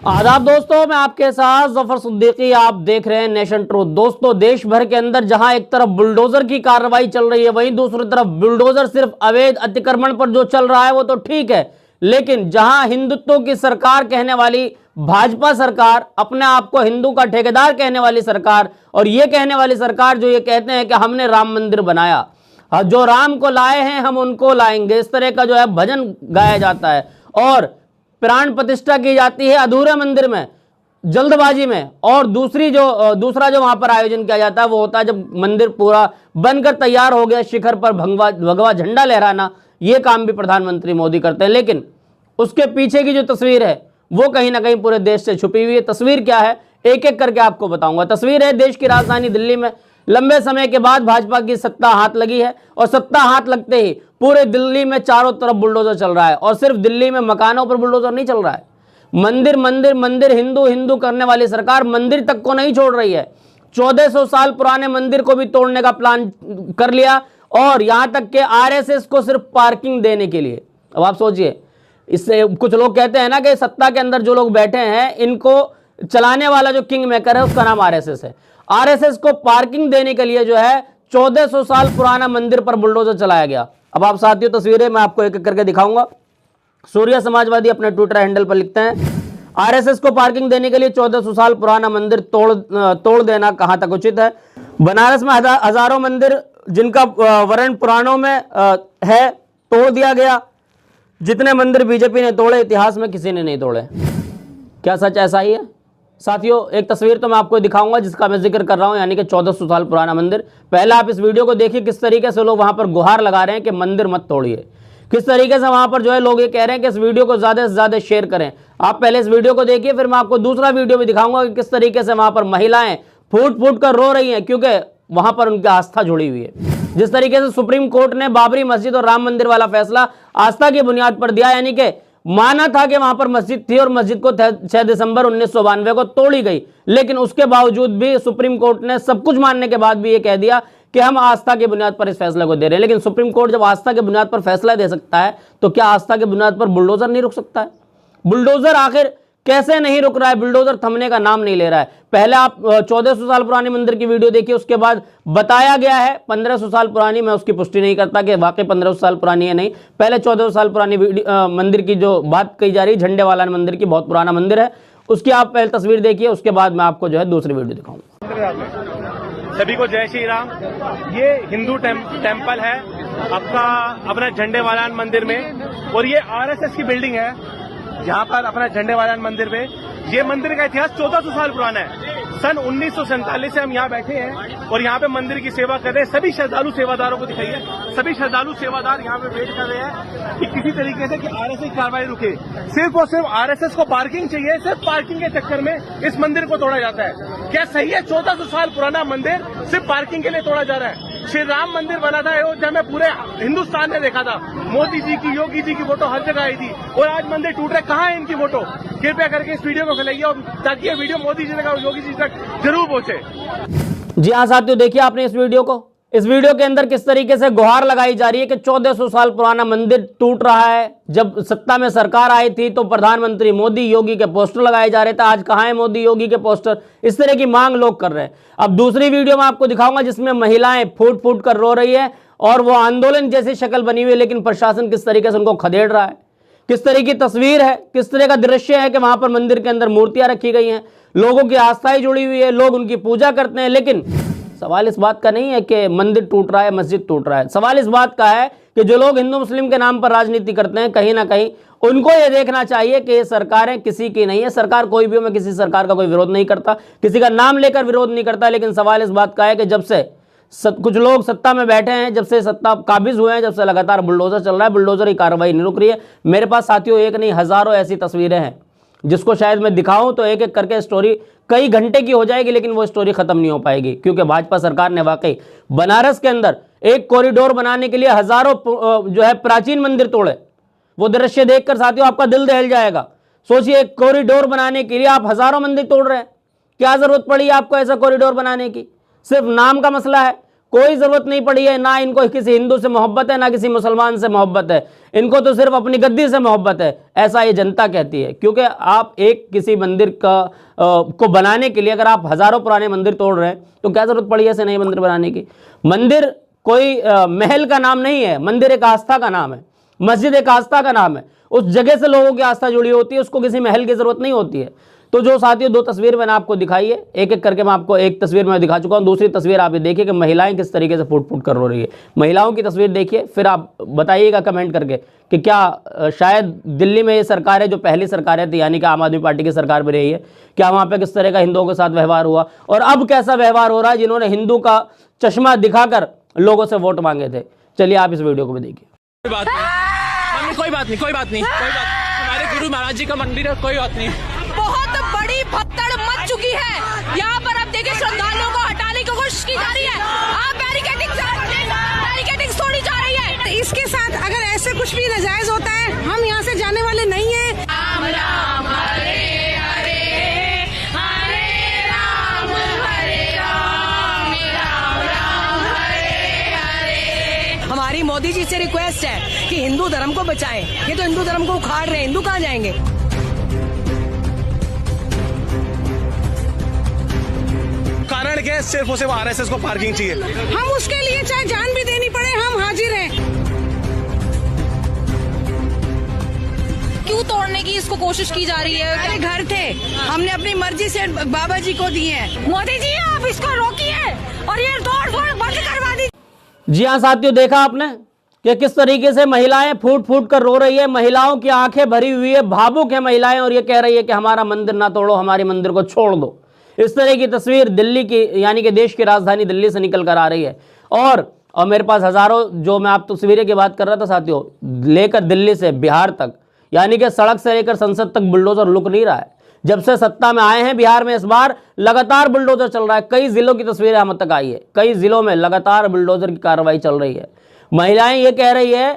आदाब दोस्तों, मैं आपके साथ जफर सिद्दीकी। आप देख रहे हैं नेशन ट्रूथ। दोस्तों, देश भर के अंदर जहां एक तरफ बुलडोजर की कार्रवाई चल रही है, वहीं दूसरी तरफ बुलडोजर सिर्फ अवैध अतिक्रमण पर जो चल रहा है वो तो ठीक है, लेकिन जहां हिंदुत्व की सरकार कहने वाली भाजपा सरकार, अपने आप को हिंदू का ठेकेदार कहने वाली सरकार, और ये कहने वाली सरकार जो ये कहते हैं कि हमने राम मंदिर बनाया, जो राम को लाए हैं हम उनको लाएंगे, इस तरह का जो है भजन गाया जाता है और प्राण प्रतिष्ठा की जाती है अधूरे मंदिर में, जल्दबाजी में। और दूसरा जो वहां पर आयोजन किया जाता है वो होता है जब मंदिर पूरा बनकर तैयार हो गया, शिखर पर भगवा झंडा लहराना। ये काम भी प्रधानमंत्री मोदी करते हैं, लेकिन उसके पीछे की जो तस्वीर है वो कहीं ना कहीं पूरे देश से छुपी हुई है। तस्वीर क्या है, एक एक करके आपको बताऊंगा। तस्वीर है देश की राजधानी दिल्ली में। लंबे समय के बाद भाजपा की सत्ता हाथ लगी है और सत्ता हाथ लगते ही पूरे दिल्ली में चारों तरफ बुलडोजर चल रहा है। और सिर्फ दिल्ली में मकानों पर बुलडोजर नहीं चल रहा है, मंदिर मंदिर मंदिर, हिंदू हिंदू करने वाली सरकार मंदिर तक को नहीं छोड़ रही है। 1400 साल पुराने मंदिर को भी तोड़ने का प्लान कर लिया, और यहां तक के आरएसएस को सिर्फ पार्किंग देने के लिए। अब आप सोचिए, इससे कुछ लोग कहते हैं ना कि सत्ता के अंदर जो लोग बैठे हैं, इनको चलाने वाला जो किंग मेकर है उसका नाम आरएसएस है। आरएसएस को पार्किंग देने के लिए जो है 1400 साल पुराना मंदिर पर बुलडोजर चलाया गया। अब आप साथियों तस्वीरें मैं आपको एक एक करके दिखाऊंगा। सूर्य समाजवादी अपने ट्विटर हैंडल पर लिखते हैं, आरएसएस को पार्किंग देने के लिए 1400 साल पुराना मंदिर तोड़ देना कहां तक उचित है। बनारस में हजारों मंदिर जिनका वर्णन पुराणों में है तोड़ दिया गया। जितने मंदिर बीजेपी ने तोड़े, इतिहास में किसी ने नहीं तोड़े। क्या सच ऐसा ही है साथियों? एक तस्वीर तो मैं आपको दिखाऊंगा जिसका मैं जिक्र कर रहा हूं, यानी कि 1400 साल पुराना मंदिर। पहले आप इस वीडियो को देखिए किस तरीके से लोग वहां पर गुहार लगा रहे हैं कि मंदिर मत तोड़िए। किस तरीके से वहां पर जो है लोग ये कह रहे हैं कि इस वीडियो को ज्यादा से ज्यादा शेयर करें। आप पहले इस वीडियो को देखिए, फिर मैं आपको दूसरा वीडियो भी दिखाऊंगा कि किस तरीके से वहां पर महिलाएं फूट फूट कर रो रही हैं, क्योंकि वहां पर उनकी आस्था जुड़ी हुई है। जिस तरीके से सुप्रीम कोर्ट ने बाबरी मस्जिद और राम मंदिर वाला फैसला आस्था की बुनियाद पर दिया, यानी कि माना था कि वहां पर मस्जिद थी और मस्जिद को 6 दिसंबर 1992 को तोड़ी गई, लेकिन उसके बावजूद भी सुप्रीम कोर्ट ने सब कुछ मानने के बाद भी ये कह दिया कि हम आस्था की बुनियाद पर इस फैसले को दे रहे हैं। लेकिन सुप्रीम कोर्ट जब आस्था की बुनियाद पर फैसला दे सकता है, तो क्या आस्था की बुनियाद पर बुलडोजर नहीं रुक सकता है? बुलडोजर आखिर कैसे नहीं रुक रहा है? बुलडोजर थमने का नाम नहीं ले रहा है। पहले आप 1400 साल पुराने मंदिर की वीडियो देखिए, उसके बाद बताया गया है 1500 साल पुरानी। मैं उसकी पुष्टि नहीं करता कि वाकई 1500 साल पुरानी है, नहीं। पहले 1400 साल पुरानी मंदिर की जो बात कही जा रही है, झंडे वाला मंदिर की, बहुत पुराना मंदिर है, उसकी आप पहले तस्वीर देखिए, उसके बाद मैं आपको जो है दूसरी वीडियो दिखाऊंगा। सभी को जय श्री राम। ये हिंदू टेम्पल है आपका अपना झंडे वाला मंदिर में, और ये आरएसएस की बिल्डिंग है यहाँ पर अपना झंडे वाला मंदिर में। ये मंदिर का इतिहास 1400 साल पुराना है। सन 1947 से हम यहाँ बैठे हैं और यहाँ पे मंदिर की सेवा कर रहे हैं। सभी श्रद्धालु सेवादारों को दिखाइए, सभी श्रद्धालु सेवादार यहाँ पे वेट कर रहे हैं कि किसी तरीके से कि आरएसएस कार्रवाई रुके। सिर्फ और सिर्फ आरएसएस को पार्किंग चाहिए, सिर्फ पार्किंग के चक्कर में इस मंदिर को तोड़ा जाता है। क्या सही है? 1400 साल पुराना मंदिर सिर्फ पार्किंग के लिए तोड़ा जा रहा है। श्री राम मंदिर बना था अयोध्या में, पूरे हिंदुस्तान ने देखा था। मोदी जी की, योगी जी की फोटो हर जगह आई थी, और आज मंदिर टूट रहे। कहाँ है इनकी फोटो? कृपया करके इस वीडियो को फैलाइए, और ताकि ये वीडियो मोदी जी तक और योगी जी तक जरूर पहुंचे। जी हाँ साथियों, देखिए आपने इस वीडियो को। इस वीडियो के अंदर किस तरीके से गुहार लगाई जा रही है कि 1400 साल पुराना मंदिर टूट रहा है। जब सत्ता में सरकार आई थी तो प्रधानमंत्री मोदी योगी के पोस्टर लगाए जा रहे थे, आज कहां है मोदी योगी के पोस्टर? इस तरह की मांग लोग कर रहे हैं। अब दूसरी वीडियो में आपको दिखाऊंगा जिसमें महिलाएं फूट फूट कर रो रही है, और वो आंदोलन जैसी शक्ल बनी हुई है, लेकिन प्रशासन किस तरीके से उनको खदेड़ रहा है। किस तरह की तस्वीर है, किस तरह का दृश्य है कि वहां पर मंदिर के अंदर मूर्तियां रखी गई हैं, लोगों की आस्थाएं जुड़ी हुई है, लोग उनकी पूजा करते हैं। लेकिन सवाल इस बात का नहीं है कि मंदिर टूट रहा है, मस्जिद टूट रहा है। सवाल इस बात का है कि जो लोग हिंदू मुस्लिम के नाम पर राजनीति करते हैं, कहीं ना कहीं उनको ये देखना चाहिए कि ये सरकारें किसी की नहीं है। सरकार कोई भी हो, मैं किसी सरकार का कोई विरोध नहीं करता, किसी का नाम लेकर विरोध नहीं करता, लेकिन सवाल इस बात का है कि जब से कुछ लोग सत्ता में बैठे हैं, जब से सत्ता काबिज हुए हैं, जब से लगातार बुलडोजर चल रहा है, बुलडोजर की कार्रवाई नहीं रुक रही है। मेरे पास साथियों एक नहीं हजारों ऐसी तस्वीरें हैं जिसको शायद मैं दिखाऊं तो एक एक करके स्टोरी कई घंटे की हो जाएगी, लेकिन वो स्टोरी खत्म नहीं हो पाएगी, क्योंकि भाजपा सरकार ने वाकई बनारस के अंदर एक कॉरिडोर बनाने के लिए हजारों जो है प्राचीन मंदिर तोड़े। वो दृश्य देखकर साथियों आपका दिल दहल जाएगा। सोचिए, एक कॉरिडोर बनाने के लिए आप हजारों मंदिर तोड़ रहे हैं। क्या जरूरत पड़ी आपको ऐसा कॉरिडोर बनाने की? सिर्फ नाम का मसला है। कोई जरूरत नहीं पड़ी है, ना इनको किसी हिंदू से मोहब्बत है, ना किसी मुसलमान से मोहब्बत है, इनको तो सिर्फ अपनी गद्दी से मोहब्बत है, ऐसा ये जनता कहती है। क्योंकि आप एक किसी मंदिर को बनाने के लिए अगर आप हजारों पुराने मंदिर तोड़ रहे हैं तो क्या जरूरत पड़ी है ऐसे नए मंदिर बनाने की। मंदिर कोई महल का नाम नहीं है, मंदिर एक आस्था का नाम है, मस्जिद एक आस्था का नाम है। उस जगह से लोगों की आस्था जुड़ी होती है, उसको किसी महल की जरूरत नहीं होती है। तो जो साथियों 2 तस्वीर मैंने आपको दिखाई है, एक एक करके मैं आपको एक तस्वीर में दिखा चुका हूं, दूसरी तस्वीर आप ये देखिए कि महिलाएं किस तरीके से फूट फूट कर रो रही है। महिलाओं की तस्वीर देखिए, फिर आप बताइएगा कमेंट करके कि क्या शायद दिल्ली में ये सरकार है जो पहली सरकार थी, यानी कि आम आदमी पार्टी की सरकार भी रही है, क्या वहां पर किस तरह का हिंदुओं के साथ व्यवहार हुआ और अब कैसा व्यवहार हो रहा है जिन्होंने हिंदू का चश्मा दिखाकर लोगों से वोट मांगे थे। चलिए आप इस वीडियो को भी देखिए। कोई बात नहीं, हमारे गुरु महाराज जी का मंदिर है, कोई बात नहीं। बहुत बड़ी भगदड़ मच चुकी है यहाँ पर। आप देखिए श्रद्धालुओं को हटाने की कोशिश की जा रही है, आप बैरिकेडिंग तोड़ी जा रही है। इसके साथ अगर ऐसे कुछ भी नाजायज होता है, हम यहाँ से जाने वाले नहीं है। राम राम हरे हरे, हरे राम राम हरे हरे। हमारी मोदी जी से रिक्वेस्ट है कि हिंदू धर्म को बचाएं। ये तो हिंदू धर्म को उखाड़ रहे हैं, हिंदू कहाँ जाएंगे। कारण क्या है? सिर्फ और सिर्फ आरएसएस को पार्किंग चाहिए। हम उसके लिए चाहे जान भी देनी पड़े, हम हाजिर हैं। क्यों तोड़ने की इसको कोशिश की जा रही है? हमारे घर थे, हमने अपनी मर्जी से बाबा जी को दिए हैं। मोदी जी आप इसको रोकिए और ये तोड़ फोड़ बंद करवा दी। जी हाँ साथियों, देखा आपने कि किस तरीके से महिलाएं फूट फूट कर रो रही है। महिलाओं की आंखें भरी हुई है, भावुक है महिलाएं, और ये कह रही है कि हमारा मंदिर ना तोड़ो, हमारे मंदिर को छोड़ दो। इस तरह की तस्वीर दिल्ली की, यानी कि देश की राजधानी दिल्ली से निकल कर आ रही है। और मेरे पास हजारों, जो मैं आप तस्वीरें की बात कर रहा था साथियों, लेकर दिल्ली से बिहार तक, यानी कि सड़क से लेकर संसद तक बुलडोजर रुक नहीं रहा है। जब से सत्ता में आए हैं बिहार में इस बार लगातार बुलडोजर चल रहा है। कई जिलों की तस्वीरें हम तक आई है, कई जिलों में लगातार बुलडोजर की कार्रवाई चल रही है। महिलाएं ये कह रही है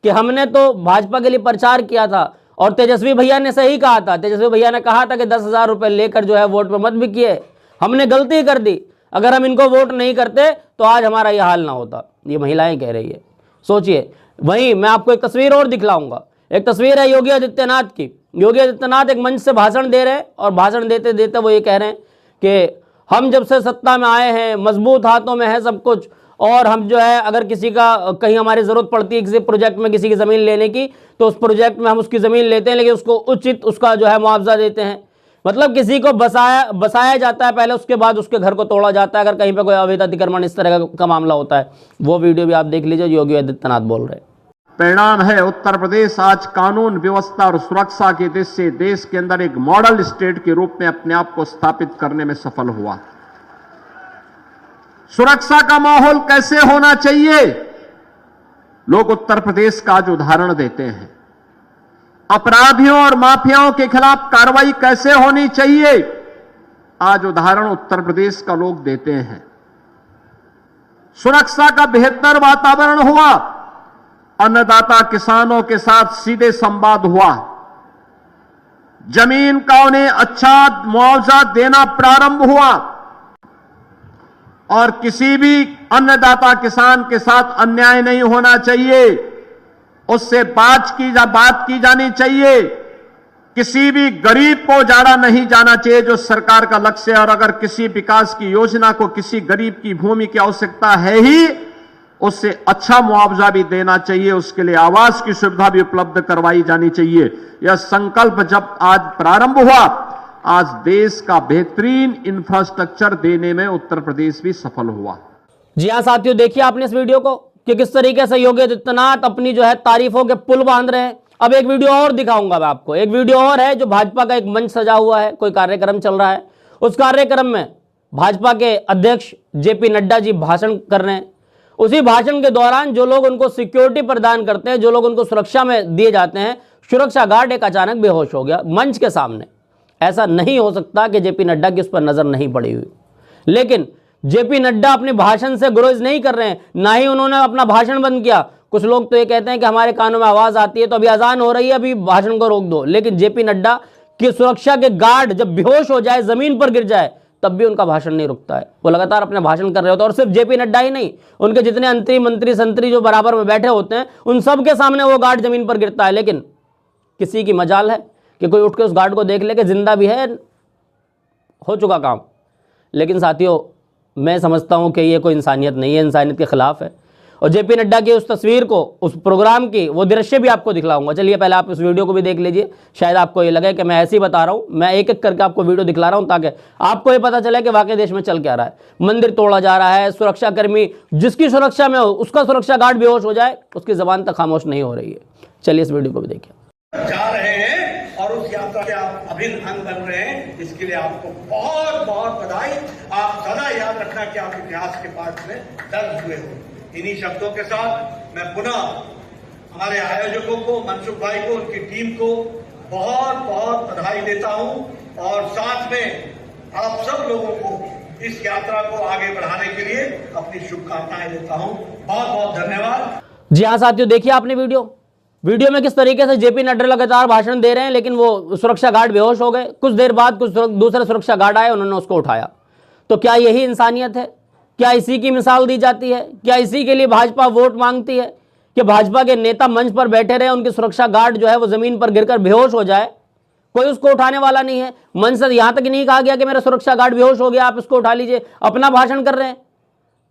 कि हमने तो भाजपा के लिए प्रचार किया था और तेजस्वी भैया ने सही कहा था। तेजस्वी भैया ने कहा था कि 10,000 रुपए लेकर जो है वोट में मत भी किए, हमने गलती कर दी, अगर हम इनको वोट नहीं करते तो आज हमारा यह हाल ना होता। ये महिलाएं कह रही है, सोचिए। वहीं मैं आपको एक तस्वीर और दिखलाऊंगा। एक तस्वीर है योगी आदित्यनाथ की। योगी आदित्यनाथ एक मंच से भाषण दे रहे हैं और भाषण देते देते वो ये कह रहे हैं कि हम जब से सत्ता में आए हैं, मजबूत हाथों में है सब कुछ, और हम जो है अगर किसी का कहीं हमारी जरूरत पड़ती है किसी प्रोजेक्ट में किसी की जमीन लेने की, तो उस प्रोजेक्ट में हम उसकी जमीन लेते हैं, लेकिन उसको उचित उसका जो है मुआवजा देते हैं। मतलब किसी को बसाया जाता है पहले, उसके बाद उसके घर को तोड़ा जाता है अगर कहीं पे कोई अवैध अतिक्रमण इस तरह का मामला होता है। वो वीडियो भी आप देख लीजिए, योगी आदित्यनाथ बोल रहे हैं। परिणाम है उत्तर प्रदेश आज कानून व्यवस्था और सुरक्षा की दृष्टि से देश के अंदर एक मॉडल स्टेट के रूप में अपने आप को स्थापित करने में सफल हुआ। सुरक्षा का माहौल कैसे होना चाहिए, लोग उत्तर प्रदेश का आज उदाहरण देते हैं। अपराधियों और माफियाओं के खिलाफ कार्रवाई कैसे होनी चाहिए, आज उदाहरण उत्तर प्रदेश का लोग देते हैं। सुरक्षा का बेहतर वातावरण हुआ, अन्नदाता किसानों के साथ सीधे संवाद हुआ, जमीन का उन्हें अच्छा मुआवजा देना प्रारंभ हुआ और किसी भी अन्नदाता किसान के साथ अन्याय नहीं होना चाहिए, उससे बात की जानी चाहिए। किसी भी गरीब को जाड़ा नहीं जाना चाहिए, जो सरकार का लक्ष्य है। और अगर किसी विकास की योजना को किसी गरीब की भूमि की आवश्यकता है ही, उससे अच्छा मुआवजा भी देना चाहिए, उसके लिए आवास की सुविधा भी उपलब्ध करवाई जानी चाहिए। यह संकल्प जब आज प्रारंभ हुआ, आज देश का बेहतरीन इंफ्रास्ट्रक्चर देने में उत्तर प्रदेश भी सफल हुआ। जी हाँ साथियों, देखिए आपने इस वीडियो को कि किस तरीके से योगी आदित्यनाथ अपनी जो है तारीफों के पुल बांध रहे हैं। अब एक वीडियो और दिखाऊंगा मैं आपको। एक वीडियो और है जो भाजपा का एक मंच सजा हुआ है, कोई कार्यक्रम चल रहा है, उस कार्यक्रम में भाजपा के अध्यक्ष जेपी नड्डा जी भाषण कर रहे हैं। उसी भाषण के दौरान जो लोग उनको सिक्योरिटी प्रदान करते हैं, जो लोग उनको सुरक्षा में दिए जाते हैं, सुरक्षा गार्ड एक अचानक बेहोश हो गया मंच के सामने। ऐसा नहीं हो सकता कि जेपी नड्डा की उस पर नजर नहीं पड़ी हुई, लेकिन जेपी नड्डा अपने भाषण से गुरेज नहीं कर रहे हैं, ना ही उन्होंने अपना भाषण बंद किया। कुछ लोग तो ये कहते हैं कि हमारे कानों में आवाज आती है, तो अभी अजान हो रही है, अभी भाषण को रोक दो। लेकिन जेपी नड्डा की सुरक्षा के गार्ड जब बेहोश हो जाए, जमीन पर गिर जाए, तब भी उनका भाषण नहीं रुकता है, वो लगातार अपने भाषण कर रहे होते हैं। और सिर्फ जेपी नड्डा ही नहीं, उनके जितने मंत्री संतरी जो बराबर में बैठे होते हैं उन सब के सामने वो गार्ड जमीन पर गिरता है। लेकिन किसी की मजाल है कि कोई उठ के उस गार्ड को देख ले कि जिंदा भी है, हो चुका काम। लेकिन साथियों, मैं समझता हूं कि ये कोई इंसानियत नहीं है, इंसानियत के खिलाफ है। और जेपी नड्डा की उस तस्वीर को, उस प्रोग्राम की वो दृश्य भी आपको दिखलाऊंगा। चलिए पहले आप इस वीडियो को भी देख लीजिए, शायद आपको ये लगे कि मैं ऐसे ही बता रहा हूँ। मैं एक एक करके आपको वीडियो दिखला रहा हूँ ताकि आपको ये पता चले कि वाकई देश में चल क्या रहा है। मंदिर तोड़ा जा रहा है, सुरक्षाकर्मी जिसकी सुरक्षा में हो उसका सुरक्षा गार्ड बेहोश हो जाए, उसकी जबान तक खामोश नहीं हो रही है। चलिए इस वीडियो को भी देखिए। जा रहे हैं और उस यात्रा के आप अभिन्न अंग बन रहे हैं, इसके लिए आपको बहुत बहुत बधाई। आप सदा याद रखना कि आप इतिहास के पाठ में दर्ज हुए हो। इन्हीं शब्दों के साथ मैं पुनः हमारे आयोजकों को, मनसुख भाई को, उनकी टीम को बहुत बहुत बधाई देता हूं और साथ में आप सब लोगों को इस यात्रा को आगे बढ़ाने के लिए अपनी शुभकामनाएं देता हूं। बहुत बहुत धन्यवाद। जी हाँ साथियों, देखिए आपने वीडियो में किस तरीके से जेपी नड्डा लगातार भाषण दे रहे हैं, लेकिन वो सुरक्षा गार्ड बेहोश हो गए। कुछ देर बाद कुछ दूसरे सुरक्षा गार्ड आए, उन्होंने उसको उठाया। तो क्या यही इंसानियत है? क्या इसी की मिसाल दी जाती है? क्या इसी के लिए भाजपा वोट मांगती है कि भाजपा के नेता मंच पर बैठे रहे, उनके सुरक्षा गार्ड जो है वो जमीन पर गिरकर बेहोश हो जाए, कोई उसको उठाने वाला नहीं है? मंच से यहां तक नहीं कहा गया कि मेरा सुरक्षा गार्ड बेहोश हो गया, आप इसको उठा लीजिए, अपना भाषण कर रहे हैं।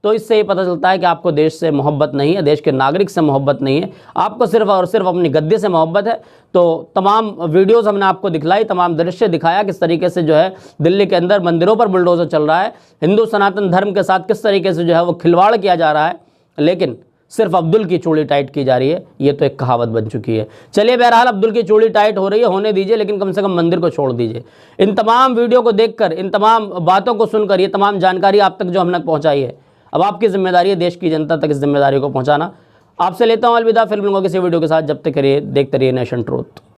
तो इससे ये पता चलता है कि आपको देश से मोहब्बत नहीं है, देश के नागरिक से मोहब्बत नहीं है, आपको सिर्फ और सिर्फ अपनी गद्दी से मोहब्बत है। तो तमाम वीडियोस हमने आपको दिखलाई, तमाम दृश्य दिखाया किस तरीके से जो है दिल्ली के अंदर मंदिरों पर बुलडोजर चल रहा है, हिंदू सनातन धर्म के साथ किस तरीके से जो है वो खिलवाड़ किया जा रहा है, लेकिन सिर्फ अब्दुल की चूड़ी टाइट की जा रही है। ये तो एक कहावत बन चुकी है। चलिए बहरहाल अब्दुल की चूड़ी टाइट हो रही है, होने दीजिए, लेकिन कम से कम मंदिर को छोड़ दीजिए। इन तमाम वीडियो को देखकर, इन तमाम बातों को सुनकर, ये तमाम जानकारी आप तक जो हमने पहुंचाई है, अब आपकी जिम्मेदारी है देश की जनता तक इस जिम्मेदारी को पहुंचाना। आपसे लेता हूं अलविदा, फिर मिलूंगा किसी वीडियो के साथ। जब तक करिए देखते रहिए नेशन ट्रूथ।